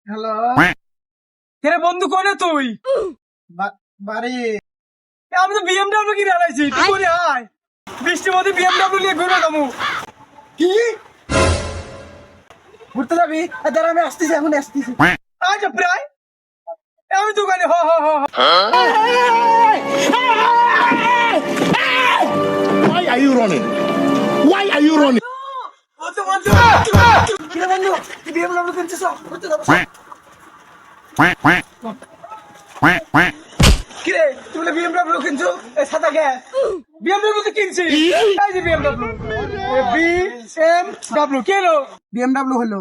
Hello, কে বন্ধু কোনে তুই? বাড়ি। আমি তো বিএমডব্লিউ কিনে আনাইছি, তুই করে আয়। বৃষ্টির মধ্যে বিএমডব্লিউ নিয়ে ঘুরে যাবো। কি ঘুরতে যাবি? দাঁড়া, আমি আসতেছি, এখন আসতেছি। আচ্ছা প্রায় আমি দোকানে হ হ হ হ। Why are you running? Why are you running? কিরে বন্ধু, তুই বিএমডব্লিউ কিনছিস? ঘুরতে যাবো। Quack, quack. Quack, quack. কিরে তুই বলে বিএমডব্লিউ কিনছো? এই সাদা গ্যাস বিএমডব্লিউ তো কিনছি। এই যে বিএমডব্লিউ বিএমডব্লিউ কেন? বিএমডব্লিউ হলো